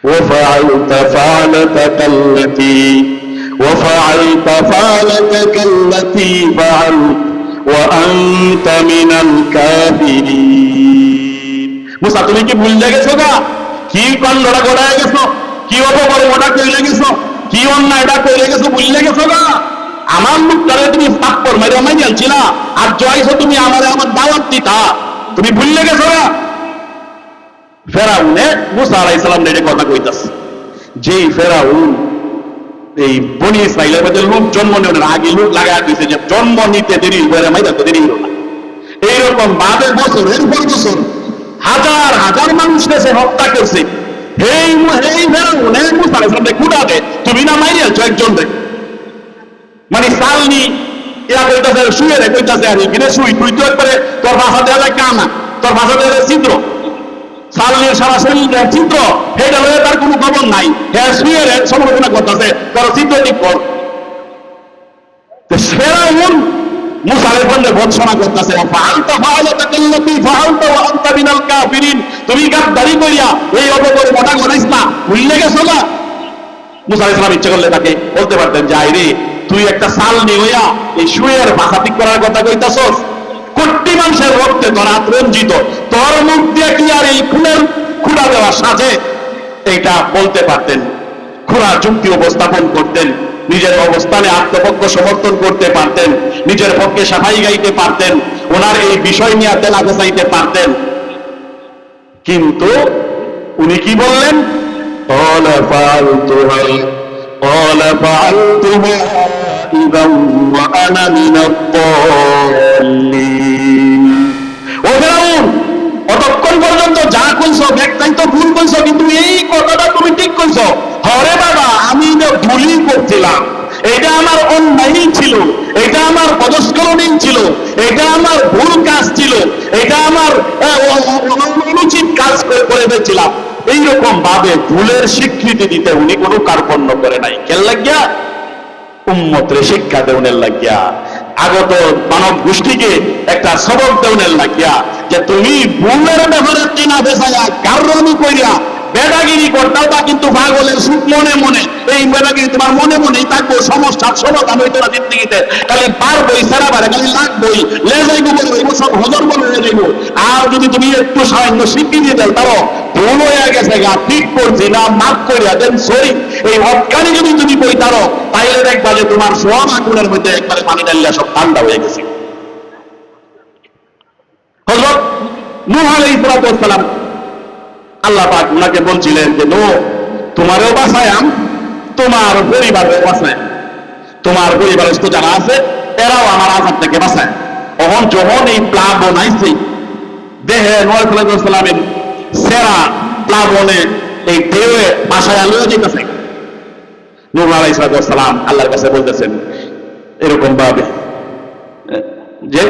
وفعلت فعلتك التي فعلت وأنت من الكافرين মুসা তুমি কি ভুলে গেছো গা কি কাণ্ডটা করে গেছো কি অপকর্মটা করে গেছো কি অন্যায়টা করে গেছো ভুলে গেছো গা আমার মুখটারে তুমি থাপ্পড় মেরে মাইয়ালছিল আর জয়ছো তুমি আমারে আমার দাওয়াত দিতা তুমি ভুলে গেছো গা ফেরাউনে মুসা আলাইহিস সালাম এর কথা কইতাছে যেই ফেরাউন এই বনি ইসরাইলের মধ্যে লোক জন্ম নেওয়ার আগে লোক লাগায় দিয়েছে যে জন্ম নিতে দেরি হয়ে মাইদা তো দেরি হলো না এইরকম বাদে বছরের পর বছর হাজার হাজার মানুষকে সে হত্যা করছে এই ফেরাউন এই মুসা আলাইহিস সালামকে কুড়া দে তুমি না মাইরিয়াছো একজন রে মানে সালনি ইয়া কইতাছে শুয়ে রে কইতাছে আর এখানে শুই তুই তো একবারে তোর ভাষা দেওয়া কানা তোর ভাষা দেওয়া ছিদ্র সালনের সারা শরীরের চিত্র এটা হয়ে তার কোনো খবর নাই হ্যাঁ শুয়ে সমালোচনা করতেছে তোর চিত্র ঠিক কর ফেরাউন মুসা আলাইহিস সালামকে ভর্ৎসনা করতেছে তুমি গাদ্দারি করিয়া এই অপকর্মটা করিস না ভুলে গেছো না মুসা আলাইহিস সালাম ইচ্ছা করলে তাকে বলতে পারতেন যে আইরে তুই একটা সালনি হইয়া এই শুয়ের ভাষা ঠিক করার কথা কইতাছস কোটি মানুষের রক্তে তোর হাত রঞ্জিত তোর মুখ দিয়ে কি আর এই খুনের খুঁড়া দেওয়া সাজে এটা বলতে পারতেন খুঁড়া যুক্তি উপস্থাপন করতেন নিজের অবস্থানে আত্মপক্ষ সমর্থন করতে পারতেন নিজের পক্ষে সাফাই গাইতে পারতেন ওনার এই বিষয় নিয়ে তেলা গোছাইতে পারতেন কিন্তু উনি কি বললেন قال فعلتها إذا وأنا من الضالين ও ফেরাউন অতক্ষণ পর্যন্ত যা কইছো ব্যাখ্যাই তো ভুল কইছো কিন্তু এই কথাটা তুমি ঠিক কইছো হরে বাবা আমি না ভুলই করছিলাম এটা আমার অন্যায় ছিল এটা আমার পদস্খলনই ছিল এটা আমার ভুল কাজ ছিল এটা আমার অনুচিত কাজ করে ফেলেছিলাম এইরকম ভাবে ভুলের স্বীকৃতি দিতে উনি কোনো কার্পণ্য করে নাই কেন লাগিয়া উম্মতরে শিক্ষা দেওয়ার লাগিয়া আগত মানব গোষ্ঠীকে একটা সবক দেওয়ার লাগিয়া যে তুমি ভুলের ব্যাপারে চেনা বেসায়া কারণই কইরা বেদাগিরি করতাও তা কিন্তু পাগলের সুখ মনে মনে এই বেদাগিরি তোমার মনে মনেই থাকবো সমস্যার সমাধান হইতো না জিন্দগিতে খালি পারবই সারা বারে খালি লাগবই লেজাই গোবর হইব সব হজর বলে যাইব আর যদি তুমি একটু সামান্য স্বীকৃতি দেন তারও ভুল হয়ে গেছে গা ঠিক করছি না মাফ করিয়া দেন সরি এই হটকানি যদি তুমি কই তারও তাইলে দেখবা যে তোমার সব আগুনের মধ্যে একবারে পানি ডালিয়া সব ঠান্ডা হয়ে গেছে হযরত নূহ আলাইহিস সালাম আল্লাহ পাক উনাকে বলছিলেন যে নো তোমারও বাঁচায়াম তোমার পরিবারের বাঁচায় তোমার পরিবারের তো যারা আছে এরাও আমার আযাব থেকে বাঁচায় তখন যখন এই প্লাবন আইছে দেহে নূহ আলাইহিস সালামের সেরা প্লাবনে এই ঢেউয়ে বাসায় আলো যেতেছে নূহ আলাইহিস সালাম আল্লাহর কাছে বলতেছেন এরকম ভাবে যে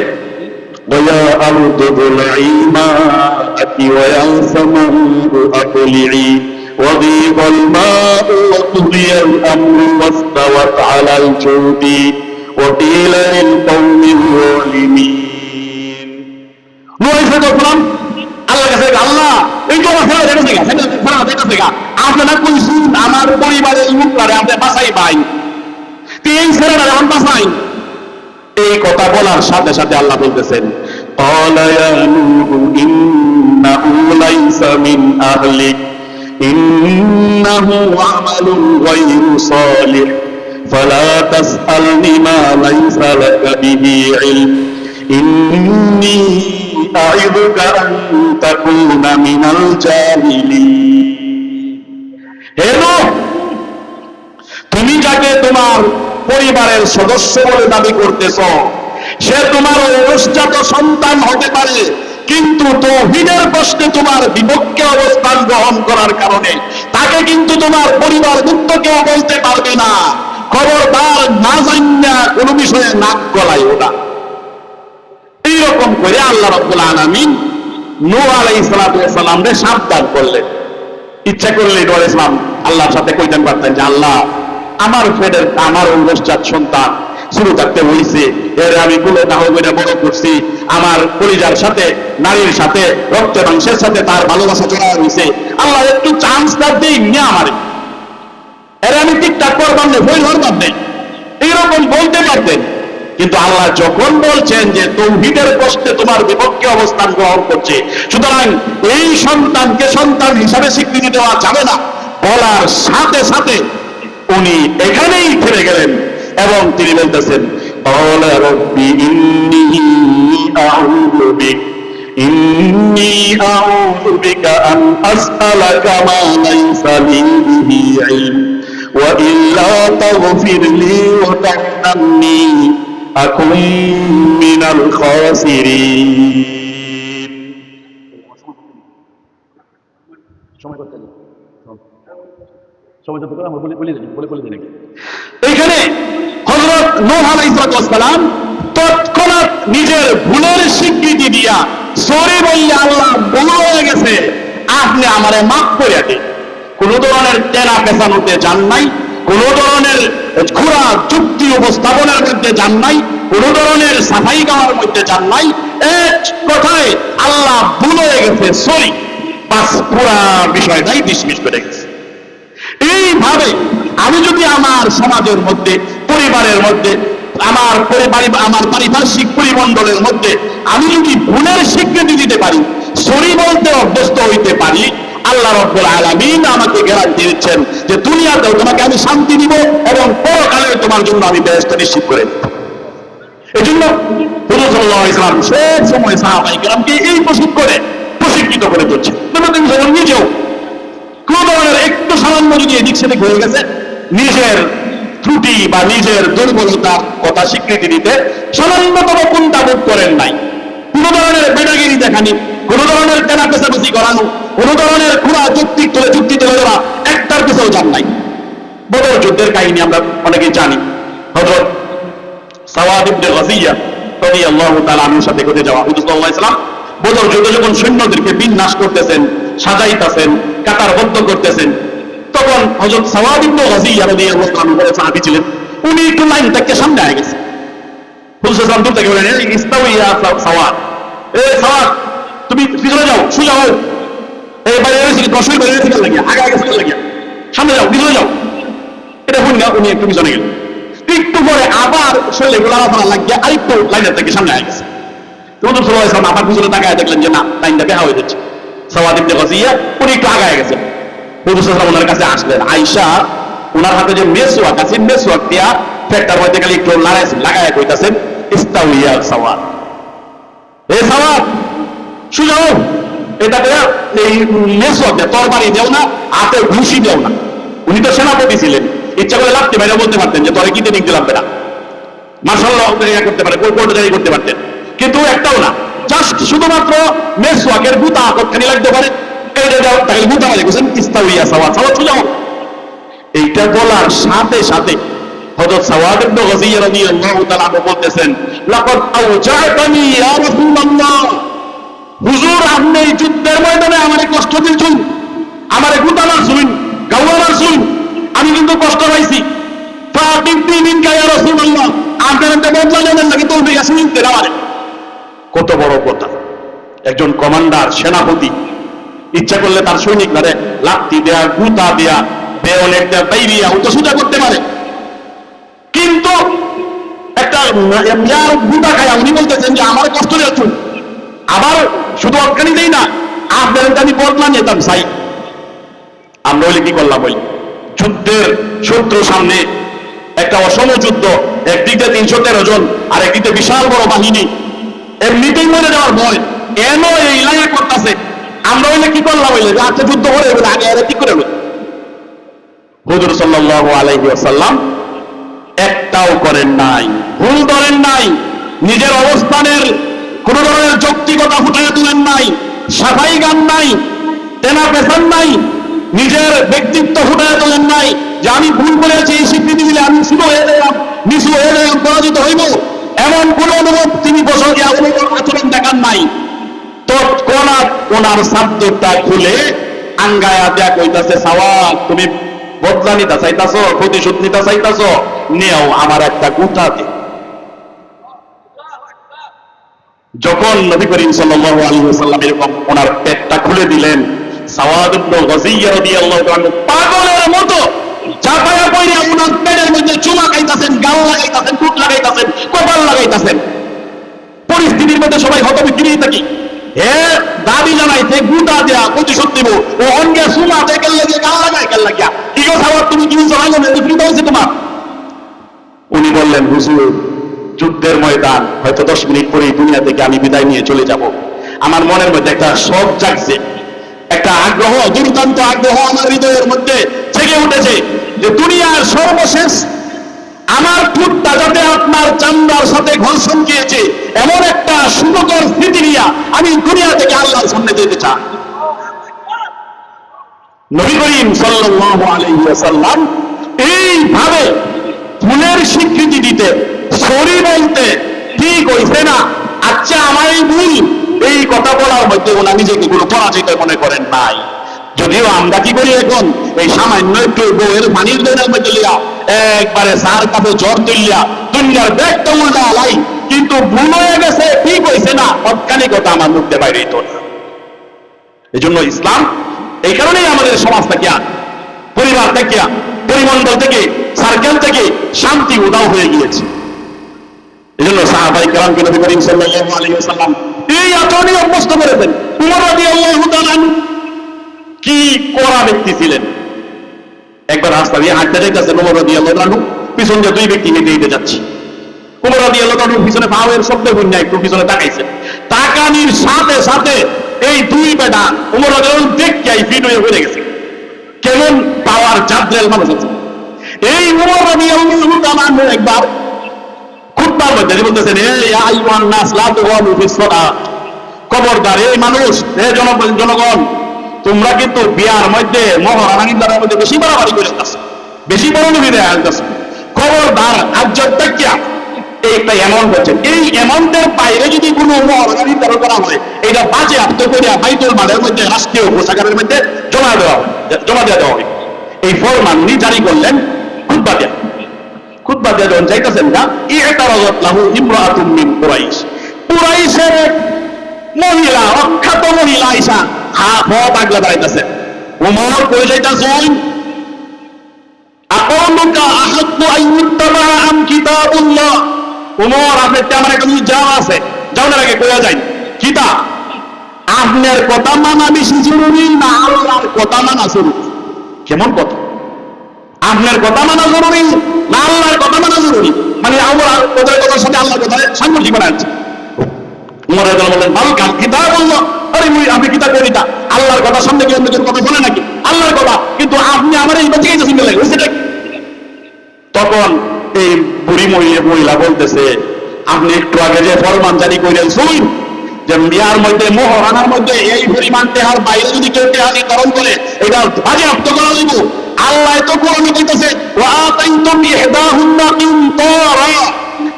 ويا أرض ابلعي ماءك ويا سماء أقلعي وغيض الماء وقضي الأمر واستوت على الجود وقيل للقوم الظالمين নূহ আলাইহিস সালাম আল্লাহর কাছে আল্লাহ এই তো ফেলা দেখেছে ফেলা দেখেছে আপনারা কইছেন আমার পরিবারের লোকরা আপনি বাঁচাই পাই তিন ছেলেরা এখন বাঁচাই এই কথা বলার সাথে সাথে আল্লাহ বলতেছেন ক্বালা ইয়া নূহু ইন্নাহু লাইসা মিন আহলিক ইন্নাহু আমালুন গায়রু সালিহ ফালা তাসআলনি মা লাইসা লাকা বিহি ইলম ইন্নী আ'ইদুকা আন তাকুনা মিনাল জাহিলিন হে নূহ তুমি যাকে তোমার পরিবারের সদস্য বলে দাবি করতেছ সে তোমার অবস্থাত সন্তান হতে পারে কিন্তু তাওহীদের প্রশ্নে তোমার বিপক্ষে অবস্থান গ্রহণ করার কারণে তাকে কিন্তু তোমার পরিবার মুক্ত কেউ বলতে পারবে না খবরদার না জানিনা কোনো বিষয়ে নাক গলাইও না এইরকম করে আল্লাহ রাব্বুল আলামিন নূহ আলাইহিস সালামকে সাবধান করলেন ইচ্ছা করলে নূহ আলাইহিস সালাম আল্লাহর সাথে কইতেন পারতেন যে আল্লাহ আমার ফেডের আমার অঙ্গজাত সন্তান শুরু থাকতে হয়েছে এর আমি কুলে না হয়ে বড় করছি আমার পরিজার সাথে নারীর সাথে রক্ত মাংসের সাথে তার ভালোবাসা জড়া হয়েছে আল্লাহ একটু চান্স না দিই এর আমি টিকটাক করবার নেই, ভুল হরবার নেই, এইরকম বলতে পারতেন। কিন্তু আল্লাহ যখন বলছেন যে তৌহিদের প্রশ্নে তোমার বিপক্ষে অবস্থান গ্রহণ করছে, সুতরাং এই সন্তানকে সন্তান হিসাবে স্বীকৃতি দেওয়া যাবে না, বলার সাথে সাথে উনি এখানেই থেমে গেলেন এবং তিনি বলতেছেন, ক্বালা রাব্বি ইন্নী আউযু বিক ইন্নী আউযু বিকা আন আসআলাকা মা লাইসা লি বিহি ইলম ওয়া ইল্লা তাগফির লি ওয়া তারহামনি আকুন মিনাল খাসিরিন। এইখানে হযরত নূহ আলাইহিস সালাম তৎক্ষণাৎ নিজের ভুলের স্বীকৃতি দিয়া সরি বললে, আল্লাহ ভুল হয়ে গেছে, আপনি আমারে মাফ করে দিন। কোন ধরনের টেনা পেছানোতে যান নাই, কোন ধরনের ঘোরা যুক্তি উপস্থাপনের মধ্যে যান নাই, কোন ধরনের সাফাই গাওয়ার মধ্যে যান নাই। এক কথায় আল্লাহ ভুল হয়ে গেছে, সরি, বাস, পুরা বিষয়টাই ডিসমিস করে গেছে। এইভাবে আমি যদি আমার সমাজের মধ্যে, পরিবারের মধ্যে, আমার পারিপার্শ্বিক পরিমণ্ডলের মধ্যে আমি যদি ভুলের স্বীকৃতি দিতে পারি, সরি বলতে অভ্যস্ত হইতে পারি, আল্লাহ রাব্বুল আলামিন আমাকে গ্যারান্টি দিচ্ছেন যে দুনিয়াতেও তোমাকে আমি শান্তি দিব এবং পরকালেও তোমার জন্য আমি বেহেশত নিশ্চিত করে দেব। এজন্য হুজুর সাল্লাল্লাহু আলাইহি ওয়াসাল্লাম সব সময় সাহাবায়ে কেরামকে এই প্রশিক্ষিত করে তুলছেন। নবী যখন নিজেও কোন ধরনের একটু সামান্য যদি এদিক সেদিক হয়ে গেছে, নিজের ত্রুটি বা নিজের দুর্বলতার কথা স্বীকৃতি দিতে সামান্যতম কুণ্ঠাবোধ করেন নাই। কোন ধরনের বেটাগিরি দেখানি, কোন ধরনের তেনা পেছাপেছি করানো, কোন ধরনের খুঁড়া যুক্তি তুলে ধরা, একটার পেছাও যান নাই। বদর যুদ্ধের কাহিনী আমরা অনেকেই জানি। হযরত সাওয়াদ ইবনে গাজিয়া রাদিয়াল্লাহু তাআলা আনহুর সাথে ঘটে যাওয়া। হুজুর সাল্লাল্লাহু আলাইহি ওয়াসাল্লাম বদর যুদ্ধে যখন সৈন্যদেরকে বিন্যাস করতেছেন, সাজাইতেছেন, কাতারবদ্ধ করতেছেন, তখন হযরত সাওয়াদ ইবনে গাজিয়া রাদিয়াল্লাহু তাআলা বলে সাহাবী ছিলেন, উনি একটু লাইন থেকে সামনে আগে গেছে। হুজুর সাল্লাল্লাহু আলাইহি ওয়াসাল্লাম দূর থেকে বলেন, ইস্তাউই ইয়া সাওয়াদ, এ সাওয়াদ তুমি পিছনে যাও, সোজা হও, এই বাইরে এসে দশই বাইরে এসে লাগিয়া আগে আগে চলে লাগিয়া সামনে যাও, পিছনে যাও। এটা শুনে উনি একটু পিছনে গেলেন। একটু পরে আবার শরীরে গোলাপাড়া লাগিয়ে আরেকটু লাইনের থেকে সামনে আগে গেছে। হুজুর সাল্লাল্লাহু আলাইহি ওয়াসাল্লাম আবার পিছনে তাকায় দেখলেন যে না, লাইনটা বেহা হয়ে যাচ্ছে। সাওয়াদ ইবনে গাজিয়া উনি একটু আগায় গেছেন। হুজুর সাল্লাল্লাহু আলাইহি ওয়াসাল্লাম ওনার কাছে আসলেন। আয়েশা ওনার হাতে যে মেসওয়াক আছে, মেসওয়াক দিয়া ফেকটার মধ্যে খালি একটু লাগায় কইতাছেন, ইস্তাউইয়া সাওয়াদ, এ সাওয়াদ সোজা হও, এটাকে এই মেসওয়াক দিয়ে তরবারি দেও না, হাতে ঘুষি দেও না। উনি তো সেনাপতি ছিলেন, ইচ্ছা করে লাফতে বাইরে বলতে পারতেন যে তোরে কিতে নিতে লাগবে না, মার্শাল্লাহ করতে পারে, কোর্ট জারি করতে পারতেন, কিন্তু একটাও না। জাস্ট শুধুমাত্র মেসওয়াকের গুতা কতখানি লাগতে পারে, এইটা দাও, তাহলে গুতা মারে গেছেন, ইস্তাউইয়া সাওয়াদ, সাওয়াদ সোজা হও। এইটা বলার সাথে সাথে হযরত সাওয়াদ ইবনে গাজিয়া রাদিয়াল্লাহু তাআলা বলতেছেন, লাকাদ আওজা'তানি ইয়া রাসূলুল্লাহ, হুজুর আপনি এই যুদ্ধের ময়দানে আমারে কষ্ট দিয়েছেন, আমারে গুতা মারছেন, গাওয়া মারছেন, আমি কিন্তু কষ্ট পাইছি। কত বড় কথা! একজন কমান্ডার, সেনাপতি ইচ্ছা করলে তার সৈনিকরা লাঠি দেয়া, গুতা দেয়া, বেয়নেট দেয়া, বাইরিয়া ওটা সোজা করতে পারে, কিন্তু একটা গুতা খায়া উনি বলতেছেন যে আমার কষ্ট দিয়েছেন। আবার শুধু অজ্ঞানী দেই না, আপনার আমি বদলা নিতাম চাই। আমরা হলে কি করলাম, ওই যুদ্ধের শত্রু সামনে একটা অসম যুদ্ধ, একদিকে 313 জন আর একদিকে বিশাল বড় বাহিনী, এমনিতেই মরে যাওয়ার ভয়, এন এই লাইনে করতেছে। আমরা হইলে কি করলাম, হইলে যে আচ্ছা যুদ্ধ করে আগে এরা ঠিক করে। হুজুর সাল্লাল্লাহু আলাইহি ওয়াসাল্লাম একটাও করেন নাই, ভুল ধরেন নাই, নিজের অবস্থানের কোন ধরনের যৌক্তিকতা ফুটিয়ে তুলেন নাই, সাফাই গান নাই, তেনা পেছান নাই, নিজের ব্যক্তিত্ব ফুটিয়ে তোলেন নাই যে আমি ভুল করেছি, এই স্বীকৃতি দিলে আমি শুরু হয়ে গেলাম, নিচু হয়ে গেলাম, পরাজিত হইব, এমন কোন অনুভব তিনি বছর আচরণ দেখান নাই। তৎক্ষণাৎ ওনার সাবজেক্টটা খুলে আঙ্গায়া দেয়া কইতাছে, সাওয়াদ তুমি বদলা নিতে চাইতাছ, প্রতিশোধ নিতে চাইতাছ, নেও আমার একটা গুতা দে। যখন নবী করিম সাল্লাল্লাহু আলাইহি ওয়াসাল্লাম এরকম ওনার পেটটা খুলে দিলেন, সাওয়াদ ইবনে গাজিয়া রাদিয়াল্লাহু তাআলা পাগলের মতো চাপায় গাল লাগাইতেছেন, টুট লাগাইতেছেন, কপাল লাগাইতেছেন। পরিস্থিতির মধ্যে সবাই হতবিক্রি থাকি। হে দাবি জানাইছে গুটা দেয়া প্রতিশোধ দিব, ও অঙ্গে সুমা দেখে লাগে গাল লাগায় কেন লাগিয়া কি গো সাওয়ার তুমি কি জানো না বিক্রিত হয়েছে তোমার? উনি বললেন, হুজুর যুদ্ধের ময়দান, হয়তো 10 মিনিট পরেই দুনিয়া থেকে আমি বিদায় নিয়ে চলে যাব। আমার মনের মধ্যে একটা শখ জাগছে, একটা আগ্রহ, দুর্দান্ত আগ্রহ আমার হৃদয়ের মধ্যে জেগে উঠেছে যে দুনিয়ার সর্বশেষ আমার ঠোঁটটা যাতে আপনার চামড়ার সাথে ঘর্ষণ খেয়েছে এমন একটা সুখকর স্মৃতি নিয়ে আমি দুনিয়া থেকে আল্লাহর সামনে যেতে চাই। নবী করিম সাল্লাল্লাহু আলাইহি ওয়াসাল্লাম এইভাবে ফুলের স্বীকৃতি দিতে, সরি বলতে, ঠিক হইছে না, আচ্ছা আমারই ভুল, এই কথা বলার মধ্যে ওনা নিজেকে কোনো পরাজিত মনে করেন নাই। যদিও আমরা কি করি এখন, এই সামান্য একটু বউয়ের পানির দোনের মধ্যে লিয়া একবারে সার কাপে জ্বর তুলিয়া দুনিয়ার ব্যাগটা উল্টা লাই, কিন্তু ভুল হয়ে গেছে, ঠিক হয়েছে না, তৎক্ষণিকতা আমার মুখে বাইরে তো না। এই জন্য ইসলাম এই কারণেই আমাদের সমাজ থেকে, পরিবার থেকে, পরিমণ্ডল থেকে, সার্কেল থেকে শান্তি উদাও হয়ে গিয়েছে। এই জন্য সাহাবায়ে কেরামকে নবী করিম সাল্লাল্লাহু আলাইহি ওয়াসাল্লাম এই আচরণে অভ্যস্ত করেছেন। উমর রাদিয়াল্লাহু তাআলা কি কড়া ব্যক্তি ছিলেন। একবার রাস্তা দিয়ে হাঁটতে যাইতেছেন উমর রাদিয়াল্লাহু তাআলা, পিছন দিয়ে 2 ব্যক্তি হেঁটে হেঁটে যাচ্ছে। উমর রাদিয়াল্লাহু তাআলা পিছনে পাওয়ের শব্দ শুনে একটু পিছনে তাকাইছেন, তাকানির সাথে সাথে এই 2 বেটা উমর রাদিয়াল্লাহু দেখিয়াই ফিট হয়ে পড়ে গেছে। কেমন পাওয়ার জাদরেল মানুষ আছে এই উমর রাদিয়াল্লাহু তাআলা। একবার খুতবার মধ্যে বলতেছেন, এই আইয়ুহান নাস লা তুগালু ফিস সালাত, খবরদার এই মানুষ, এই জনগণ, তোমরা কিন্তু বিয়ার মধ্যে মহারানীদের মধ্যে বেশি বাড়াবাড়ি করে যাচ্ছ, বেশি বড় নবী দেয়া যাচ্ছে, খবরদার আজ্জত তাকিয়া। এইটা অ্যামাউন্ট হচ্ছে, এই অ্যামাউন্টের বাইরে যদি কোনো মহারানী নির্ধারণ করা হয়, এটা বাজে আপ্ত করিয়া বাইতুল মালের মধ্যে, রাষ্ট্রীয় কোষাগারের মধ্যে জমা দেওয়া হয়। এই ফরমান উনি জারি করলেন খুতবা দেয়া। খুতবা দেয়া যখন যাইতেছেন না, ইতারাযাত লাহু ইমরাআতুম মিন কুরাইশ, কুরাইশের মহিলা, অখ্যাত মহিলা আয়েশা হাত আগলে দাঁড়াইতেছে। ওমর কই যাইতাছেন, আকালুকা আহাক্কু আন ইত্তাবা আম কিতাবুল্লাহ। ওমর আপনার আমার একটা যাওয়া আছে, যাওয়ার আগে কইয়া যাই, কিতাব আপনার কথা মানা বেশি জরুরি না আল্লাহর কথা মানা জরুরি? কেমন কথা? আপনার কথা মানা জরুরি না আল্লাহর কথা মানা জরুরি? মানে আমরা ওদের কথার সাথে আল্লাহর কথা সাংঘর্ষিক বানাচ্ছি। উমর রাদিয়াল্লাহু বললেন, বাল কাল কিতাবুল্লাহ, আরে আমি কিতাব করি না, আল্লাহর কথা সামনে কি অন্য কথা বলে নাকি? আল্লাহর কথা, কিন্তু আপনি আমার এই বাঁচিয়ে গেছেন বলে হয়েছে। তখন এই বুড়ি মহিলা বলতেছে, আপনি একটু আগে যে ফরমান জারি করেন শুনুন, যে বিয়ার মধ্যে মোহরানার মধ্যে এই পরিমাণ টেহার বাইরে যদি কেউ টেহা নির্ধারণ করে এটা বাজেয়াপ্ত করা দিব। আল্লাহ তো কোরআনে কইতেছে, ওয়া আতাইতুম ইহদাহুন্না কিনতারা,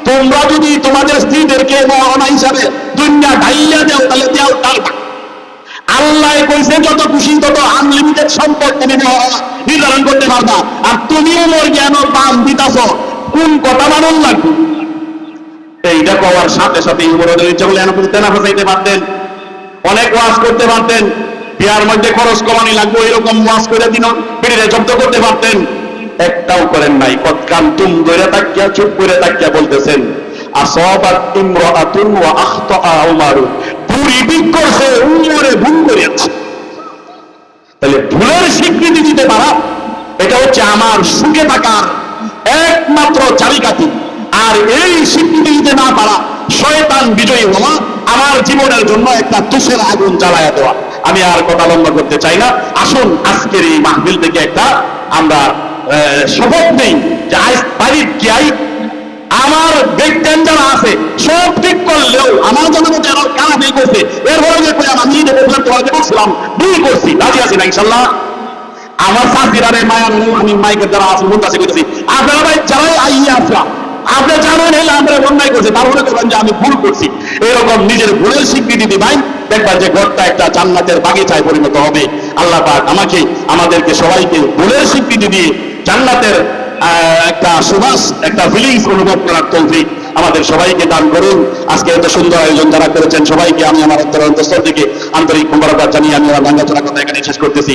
তোমরা যদি তোমাদের স্ত্রীদেরকে মোহরানা হিসাবে দুনিয়া ঢাইয়া দাও তাহলে দাও তালবা। আল্লাহ কইছে যত খুশি তত আনলিমিটেড সম্পদ তুমি নির্ধারণ করতে পারবা, আর তুমিও মোর জ্ঞান পান দিতাছ, কোন কথা মানুষ লাগবে? এইটা করার সাথে সাথে ইচ্ছা করলে তেনা ফসাইতে পারতেন, অনেক ওয়াজ করতে পারতেন, বিয়ার মধ্যে খরচ কমানি লাগবে এরকম ওয়াজ করে দিন, পেটে জব্দ করতে পারতেন, একটাও করেন নাই। কতকান তুম ধরে তাকিয়া চুপ করে তাকিয়া বলতেছেন, আসাবাত ইমরাআতুন ওয়া আখতা উমর, বুড়ি বিক করছে, উমরে ভুল করেছে। তাহলে ভুলের স্বীকৃতি দিতে পারা এটা হচ্ছে আমার সুখে থাকার একমাত্র চাবিকাঠি। আর এই স্বীকৃতি দিতে না পারা, শয়তান বিজয়ী হওয়া, আমার জীবনের জন্য একটা তুষের আগুন জ্বালায়া দেওয়া। আমি আর কথা লম্বা করতে চাই না। আসুন আজকের এই মাহফিল থেকে একটা আমরা শপথ নেই যে আজ বাড়ির গিয়াই আমার ব্যক্তিন যারা আছে সব ঠিক করলেও আমার জন্য যারা কারা বিয়ে করছে এরপরে আমি তোমাকে বলছিলাম ভুল করছি, রাজি আছি না ইনশাল্লাহ? আমার শাস্তিরারে মায়া আমি মাইকের যারা আছে মুন্তাসি করতেছি, আপনারা ভাই যারাই আইয়া আসা আপনি জানেন এলে আমরা অন্যায় করছি, তারপরে দেখবেন যে আমি ভুল করছি। এরকম নিজের ভুলের স্বীকৃতি দিবেন, দেখবেন যে ঘরটা একটা জান্নাতের বাগিচায় পরিণত হবে। আল্লাহ পাক আমাকে আমাদেরকে সবাইকে ভুলের স্বীকৃতি দিয়ে জান্নাতের একটা সুবাস, একটা ফিলিংস অনুভব করার তৌফিক আমাদের সবাইকে দান করুন। আজকে এত সুন্দর আয়োজন যারা করেছেন সবাইকে আমি আমার অন্তর অন্তঃস্থল থেকে আন্তরিক মোবারকবাদ জানিয়ে আমি আমার বাংলা কথা এখানে শেষ করতেছি।